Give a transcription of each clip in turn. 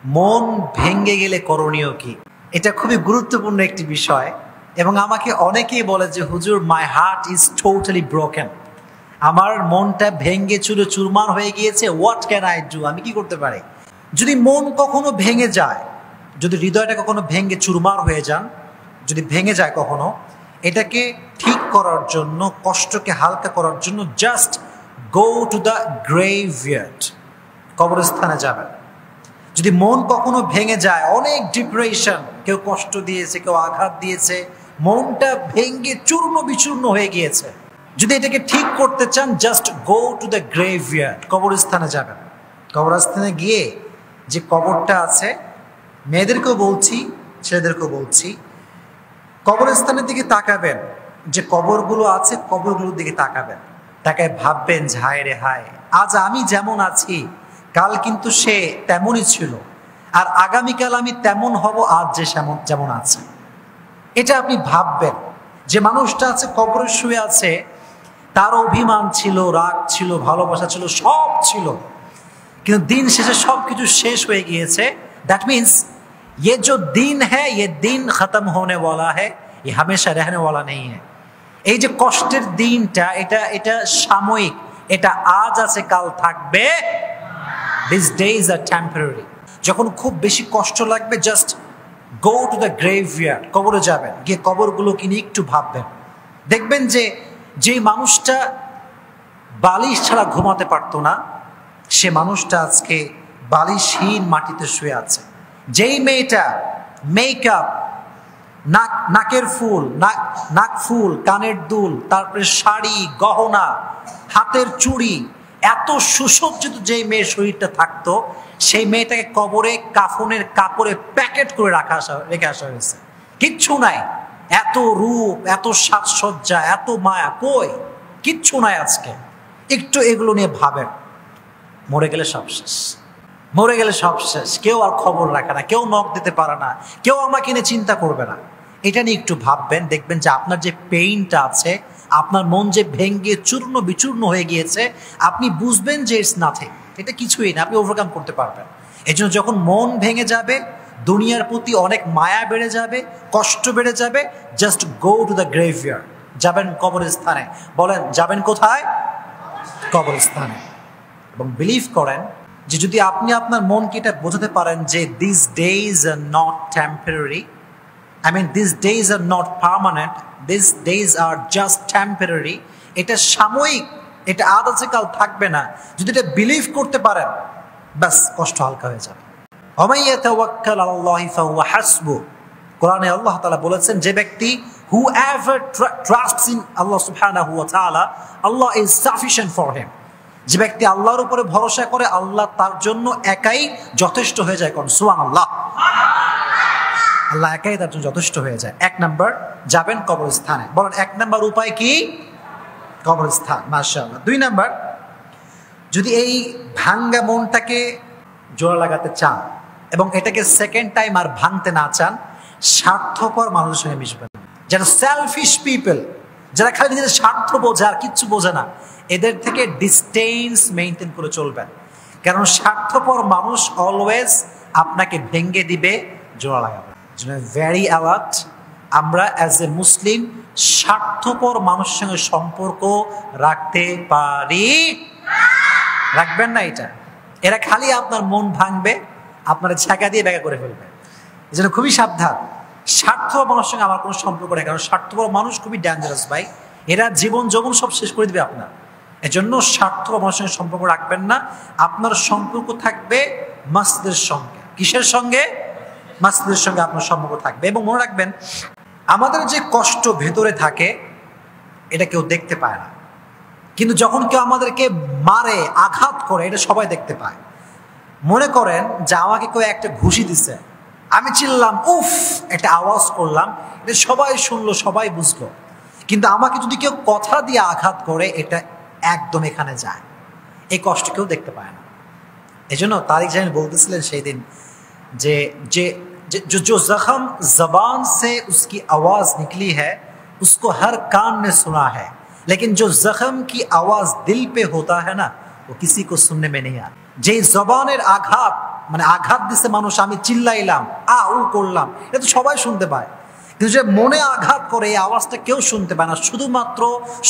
মন ভেঙে গেলে করণীয় কি? এটা খুবই গুরুত্বপূর্ণ একটি বিষয় এবং আমাকে অনেকেই বলে যে হুজুর, my heart is totally broken, আমার মনটা ভেঙে চুরে চুরমার হয়ে গিয়েছে, হোয়াট ক্যান আই ডু, আমি কি করতে পারি? যদি মন কখনো ভেঙে যায়, যদি হৃদয়টা কখনো ভেঙে চুরমার হয়ে যান, যদি ভেঙে যায় কখনো, এটাকে ঠিক করার জন্য, কষ্টকে হালকা করার জন্য জাস্ট গো টু দ্য গ্রেভইয়ার্ড, কবরস্থানে যাবেন। যদি মন কখনো ভেঙে যায়, অনেক ডিপ্রেশন, কেউ কষ্ট দিয়েছে, কেউ আঘাত দিয়েছে, মনটা ভেঙে চূর্ণ বিচূর্ণ হয়ে গিয়েছে, যদি এটাকে ঠিক করতে চান জাস্ট গো টু দ্য গ্রেভইয়ার্ড, কবরস্থানে যাবেন। কবরস্থানে গিয়ে যে কবরটা আছে, মেয়েদেরকেও বলছি ছেলেদেরকেও বলছি, কবরস্থানের দিকে তাকাবেন, যে কবরগুলো আছে কবরগুলোর দিকে তাকাবেন, তাকায় ভাববেন যে হায় রে হায়, আজ আমি যেমন আছি কাল কিন্তু সে তেমনই ছিল, আর আগামীকাল আমি তেমন হব আজ যে যেমন আছে। এটা আপনি ভাববেন। যে মানুষটা আছে কবরে শুয়ে আছে, তার অভিমান ছিল, রাগ ছিল, ভালোবাসা ছিল, সব ছিল, কিন্তু দিন শেষে সব কিছু শেষ হয়ে গিয়েছে। দ্যাট মিনস ये जो दिन है ये दिन खत्म होने वाला है, ये हमेशा रहने वाला नहीं है। এই যে কষ্টের দিনটা, এটা সাময়িক, এটা আজ আছে কাল থাকবে। These days are temporary. যখন খুব বেশি কষ্ট লাগবে জাস্ট গো টু দ্য গ্রেভইয়ার্ড, কবরে যাবেন, গিয়ে কবরগুলোকে নিয়ে একটু ভাববেন। দেখবেন যে মানুষটা বালিশ ছাড়া ঘুমাতে পারতো না, সে মানুষটা আজকে বালিশহীন মাটিতে শুয়ে আছে। যেই মেয়েটা মেকআপ, নাকের ফুল, নাক ফুল, কানের দুল, তারপরে শাড়ি, গহনা, হাতের চুড়ি, এত সুসজ্জিত যেই মেয়ের শরীরটা থাকতো, সেই মেয়েটাকে কবরে কাফনের কাপড়ে প্যাকেট করে রেখে আসা হয়েছে। কিচ্ছু নাই, এত রূপ, এত সাজসজ্জা, এত মায়া, কই? কিচ্ছু নাই আজকে। একটু এগুলো নিয়ে ভাবেন। মরে গেলে সব শেষ, মরে গেলে সব শেষ, কেউ আর খবর রাখে না, কেউ নখ দিতে পারে না, কেউ আমাকে নিয়ে চিন্তা করবে না। এটা নিয়ে একটু ভাববেন, দেখবেন যে আপনার যে পেইনটা আছে, আপনার মন যে ভেঙে চূর্ণ বিচূর্ণ হয়ে গিয়েছে, আপনি বুঝবেন যে ইটস নাথিং, এটা কিছুই না, আপনি ওভারকাম করতে পারবেন। এই জন্য যখন মন ভেঙে যাবে, দুনিয়ার প্রতি অনেক মায়া বেড়ে যাবে, কষ্ট বেড়ে যাবে, জাস্ট গো টু দ্য গ্রেভইয়ার্ড, যাবেন কবরস্থানে। বলেন যাবেন কোথায়? কবরস্থানে। এবং বিলিভ করেন যে যদি আপনি আপনার মনকে এটা বোঝাতে পারেন যে this days are not temporary, I mean these days are not permanent, these days are just temporary, এটা সাময়িক, এটা আজ আছে কাল থাকবে না, যদি এটা বিলিভ করতে পারেন, বাস কষ্ট হালকা হয়ে যাবে। ওয়া ইয়াতাওয়াক্কাল আলাল্লাহি ফাহুয়া হাসবু, কোরআনে আল্লাহ তাআলা বলেছেন যে ব্যক্তি whoever trusts in Allah subhanahu wa ta'ala, Allah is sufficient for him, যে ব্যক্তি আল্লাহর উপরে ভরসা করে, আল্লাহ তার জন্য একাই যথেষ্ট হয়ে যায়। কোন সুবহানাল্লাহ, আল্লাহ একাই তার জন্য যথেষ্ট হয়ে যায়। এক নাম্বার, যাবেন কবরস্থানে। বলেন এক নাম্বার উপায় কি? কবরস্থান। মাশাআল্লাহ। দুই নাম্বার, যদি এই ভাঙ্গা মনটাকে জোড়া লাগাতে চান এবং এটাকে সেকেন্ড টাইম আর ভাঙতে না চান, স্বার্থপর মানুষের সঙ্গে মিশবেন। যারা সেলফিশ পিপল, যারা খালি নিজেদের স্বার্থ বোঝে আর কিচ্ছু বোঝে না, এদের থেকে ডিস্টেন্স মেইনটেইন করে চলবেন। কারণ স্বার্থপর মানুষ অলওয়েজ আপনাকে ভেঙে দিবে, জোড়া লাগাবে। ভেরি অ্যালার্ট, আমরা অ্যাজ এ মুসলিম স্বার্থপর মানুষের সঙ্গে সম্পর্ক রাখতে পারি? রাখবেন না। এরা খালি আপনার মন ভাঙবে, আপনার ছেঁকা দিয়ে ব্যাগা করে ফেলবে। এই জন্য খুবই সাবধান। স্বার্থপর মানুষের সঙ্গে আমার কোনো সম্পর্ক নেই, কারণ স্বার্থপর মানুষ খুবই ডেঞ্জারাস ভাই। এরা জীবন যৌবন সব শেষ করে দিবে আপনার। এজন্য স্বার্থপর মানুষের সঙ্গে সম্পর্ক রাখবেন না। আপনার সম্পর্ক থাকবে মাসজিদের সঙ্গে। কিসের সঙ্গে? মাসজিদের সঙ্গে আপনার সম্পর্ক থাকবে। এবং মনে রাখবেন, আমাদের যে কষ্ট ভেতরে থাকে এটা কেউ দেখতে পায় না, কিন্তু যখন কেউ আমাদেরকে মারে, আঘাত করে, এটা সবাই দেখতে পায়। মনে করেন যে আমাকে কেউ একটা ঘুষি দিছে, আমি চিল্লাম, উফ, একটা আওয়াজ করলাম, এটা সবাই শুনলো, সবাই বুঝলো। কিন্তু আমাকে যদি কেউ কথা দিয়ে আঘাত করে, এটা একদম এখানে যায়, এই কষ্ট কেউ দেখতে পায় না। এই জন্য তারিক জামিল বলতেছিলেন সেই দিন যে जो जख्म जबान से उसकी आवाज निकली है उसको हर कान ने सुना है, लेकिन जो जख्म की आवाज दिल पे होता है ना, वो किसी को सुनने में नहीं आता। যে জবানের আঘাত মানে আঘাত দিছে মানুষ, আমি চিল্লাইলাম, উ করলাম, এটা তো সবাই শুনতে পায়। কিন্তু যে মনে আঘাত করে এই আওয়াজটা কেউ শুনতে পায় না, শুধুমাত্র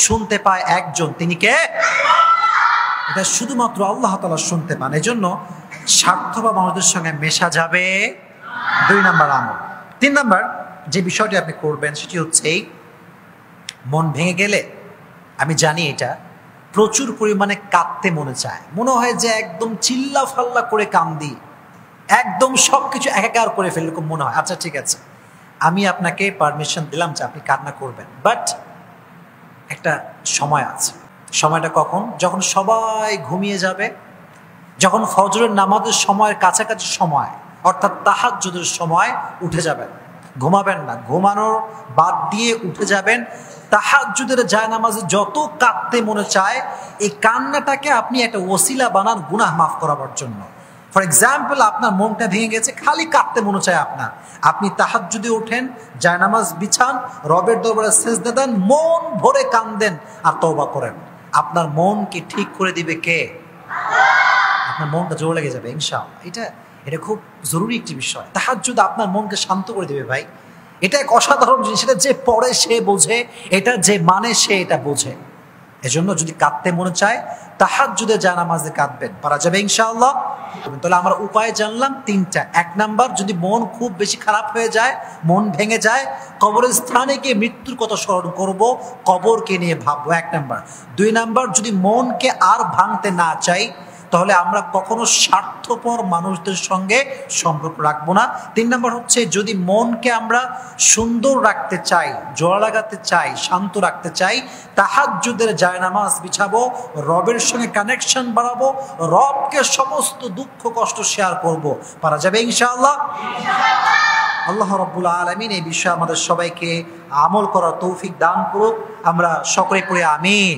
শুনতে পায় একজন, তিনি কে? এটা শুধুমাত্র আল্লাহ তাআলা শুনতে পান। এই জন্য স্বার্থবান মানুষদের সঙ্গে মেশা যাবে। 2 নাম্বার আমল। 3 নাম্বার যে বিষয়টি আপনি করবেন সেটি হচ্ছে এই, মন ভেঙে গেলে আমি জানি এটা প্রচুর পরিমাণে কাঁদতে মনে চায়, মনে হয় যে একদম চিল্লা ফাল্লা করে কান্দি, একদম সবকিছু একাকার করে ফেললে মনে হয়। আচ্ছা ঠিক আছে, আমি আপনাকে পারমিশন দিলাম যে আপনি কান্না করবেন, বাট একটা সময় আছে। সময়টা কখন? যখন সবাই ঘুমিয়ে যাবে, যখন ফজরের নামাজের সময়ের কাছাকাছি সময়, অর্থাৎ তাহাজ্জুদের সময় উঠে যাবেন। ঘুমাবেন না, ঘুমানোর বাদ দিয়ে উঠে যাবেন। তাহাজ্জুদের জায়নামাজে যত কাঁদতে মনে চায়, এই কান্নাটাকে আপনি একটা ওসিলা বানান গুনাহ মাফ করাবার জন্য। ফর এক্সাম্পল, আপনার মনটা ভেঙে গেছে, খালি কাঁদতে মনে চায় আপনার, আপনি তাহাজ্জুদে ওঠেন, জায়নামাজ বিছান, রবের দরবারে সিজদা দেন, মন ভরে কান্দেন আর তওবা করেন। আপনার মনকে ঠিক করে দিবে কে? আপনার মনটা জোর লেগে যাবে ইনশাআল্লাহ। এটা খুব জরুরি একটি বিষয়। তাহাজ্জুদ আপনার মনকে শান্ত করে দেবে ভাই। এটা এক অসাধারণ জিনিস। এটা যে পড়ে সে বোঝে, এটা যে মানে সে এটা বোঝে। এজন্য যদি কাঁদতে মনে চায়, তাহাজ্জুদে জায়নামাজে কাঁদবেন, পারা যাবে ইনশাআল্লাহ। তাহলে আমরা উপায় জানলাম 3টা। 1 নাম্বার, যদি মন খুব বেশি খারাপ হয়ে যায়, মন ভেঙে যায়, কবরের স্থানে গিয়ে মৃত্যুর কথা স্মরণ করব, কবরকে নিয়ে ভাববো, 1 নাম্বার। 2 নাম্বার, যদি মনকে আর ভাঙতে না চাই, তাহলে আমরা কখনো স্বার্থপর মানুষদের সঙ্গে সম্পর্ক রাখবো না। 3 নাম্বার হচ্ছে, যদি মনকে আমরা সুন্দর রাখতে চাই, জোড়া লাগাতে চাই, শান্ত রাখতে চাই, তাহাজ্জুদের জায়নামাজ বিছাবো, রবের সঙ্গে কানেকশন বাড়াবো, রবকে সমস্ত দুঃখ কষ্ট শেয়ার করব, পারা যাবে ইনশাআল্লাহ। আল্লাহ রাব্বুল আলামিন এই বিষয়ে আমাদের সবাইকে আমল করার তৌফিক দান করুক। আমরা সকলে পড়ে আমিন।